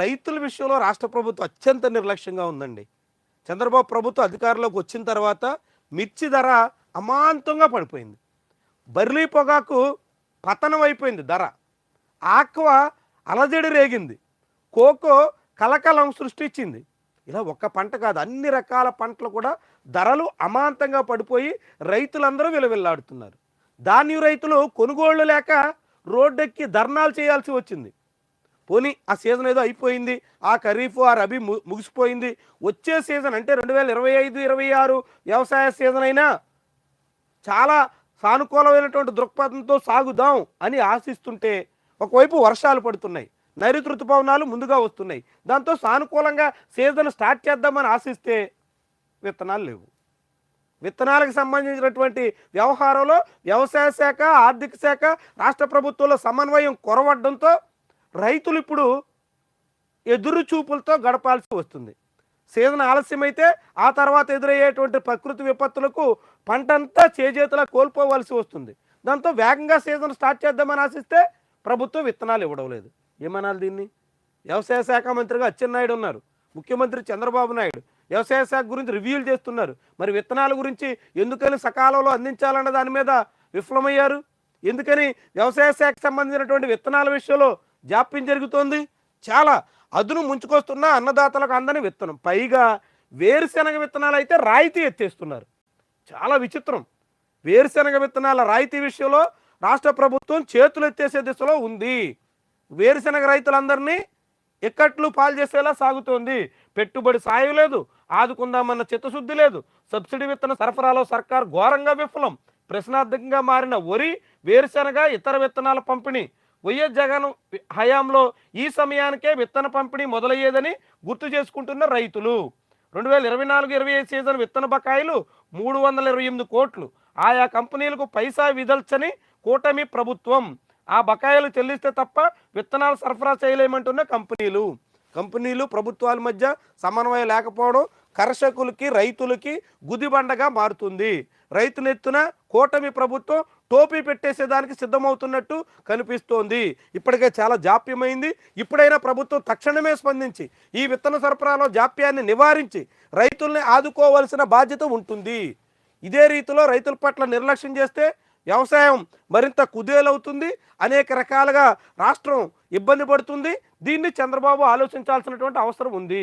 రైతుల విషయంలో రాష్ట్ర ప్రభుత్వం అత్యంత నిర్లక్ష్యంగా ఉందండి. చంద్రబాబు ప్రభుత్వం అధికారంలోకి వచ్చిన తర్వాత మిర్చి ధర అమాంతంగా పడిపోయింది. బర్లీ పొగాకు పతనం అయిపోయింది ధర. ఆక్వా అలజడి రేగింది. కోకో కలకలం సృష్టించింది. ఇలా ఒక్క పంట కాదు, అన్ని రకాల పంటలు కూడా ధరలు అమాంతంగా పడిపోయి రైతులందరూ విలవిల్లాడుతున్నారు. ధాన్యం రైతులు కొనుగోళ్లు లేక రోడ్డెక్కి ధర్నాలు చేయాల్సి వచ్చింది. పోనీ ఆ సీజన్ ఏదో అయిపోయింది, ఆ ఖరీఫ్ ఆ రబీ ముగిసిపోయింది. వచ్చే సీజన్ అంటే 2025-26 వ్యవసాయ సీజన్ అయినా చాలా సానుకూలమైనటువంటి దృక్పథంతో సాగుదాం అని ఆశిస్తుంటే ఒకవైపు వర్షాలు పడుతున్నాయి, నైరుతి ఋతుపవనాలు ముందుగా వస్తున్నాయి. దాంతో సానుకూలంగా సీజన్ స్టార్ట్ చేద్దామని ఆశిస్తే విత్తనాలు లేవు. విత్తనాలకు సంబంధించినటువంటి వ్యవహారంలో వ్యవసాయ శాఖ, ఆర్థిక శాఖ, రాష్ట్ర ప్రభుత్వంలో సమన్వయం కొరవడంతో రైతులు ఇప్పుడు ఎదురు చూపులతో గడపాల్సి వస్తుంది. సీజన్ ఆలస్యమైతే ఆ తర్వాత ఎదురయ్యేటువంటి ప్రకృతి విపత్తులకు పంటంతా చేజేతులా కోల్పోవలసి వస్తుంది. దాంతో వేగంగా సీజన్ స్టార్ట్ చేద్దామని ఆశిస్తే ప్రభుత్వం విత్తనాలు ఇవ్వడం లేదు. ఏమనాలి దీన్ని? వ్యవసాయ శాఖ మంత్రిగా అచ్చెన్నాయుడు ఉన్నారు, ముఖ్యమంత్రి చంద్రబాబు నాయుడు వ్యవసాయ శాఖ గురించి రివ్యూలు చేస్తున్నారు. మరి విత్తనాల గురించి ఎందుకని సకాలంలో అందించాలన్న దాని మీద విఫలమయ్యారు. ఎందుకని వ్యవసాయ శాఖకు సంబంధించినటువంటి విత్తనాల విషయంలో జాప్యం జరుగుతోంది. చాలా అదును ముంచుకొస్తున్న అన్నదాతలకు అందని విత్తనం, పైగా వేరుశెనగ విత్తనాలు అయితే రాయితీ ఎత్తేస్తున్నారు. చాలా విచిత్రం. వేరుశెనగ విత్తనాల రాయితీ విషయంలో రాష్ట్ర ప్రభుత్వం చేతులు ఎత్తేసే దిశలో ఉంది. వేరుశెనగ రైతులందరినీ ఇక్కట్లు పాలు చేసేలా సాగుతోంది. పెట్టుబడి సాయం లేదు, ఆదుకుందామన్న చిత్తశుద్ధి లేదు. సబ్సిడీ విత్తన సరఫరాలో సర్కార్ ఘోరంగా విఫలం. ప్రశ్నార్థకంగా మారిన వరి, వేరుశెనగ, ఇతర విత్తనాల పంపిణీ వైఎస్ జగన్ హయాంలో ఈ సమయానికే విత్తన పంపిణీ మొదలయ్యేదని గుర్తు చేసుకుంటున్న రైతులు. 2024-25 సీజన్ విత్తన బకాయిలు 328 కోట్లు. ఆయా కంపెనీలకు పైసా విదల్చని కూటమి ప్రభుత్వం. ఆ బకాయిలు చెల్లిస్తే తప్ప విత్తనాలు సరఫరా చేయలేమంటున్న కంపెనీలు ప్రభుత్వాల మధ్య సమన్వయం లేకపోవడం కర్షకులకి, రైతులకి గుదిబండగా మారుతుంది. రైతునెత్తున కూటమి ప్రభుత్వం టోపీ పెట్టేసేదానికి సిద్ధమవుతున్నట్టు కనిపిస్తోంది. ఇప్పటికే చాలా జాప్యమైంది. ఇప్పుడైనా ప్రభుత్వం తక్షణమే స్పందించి ఈ విత్తన సరఫరాలో జాప్యాన్ని నివారించి రైతుల్ని ఆదుకోవాల్సిన బాధ్యత ఉంటుంది. ఇదే రీతిలో రైతుల పట్ల నిర్లక్ష్యం చేస్తే వ్యవసాయం మరింత కుదేలవుతుంది. అనేక రకాలుగా రాష్ట్రం ఇబ్బంది పడుతుంది. దీన్ని చంద్రబాబు ఆలోచించాల్సినటువంటి అవసరం ఉంది.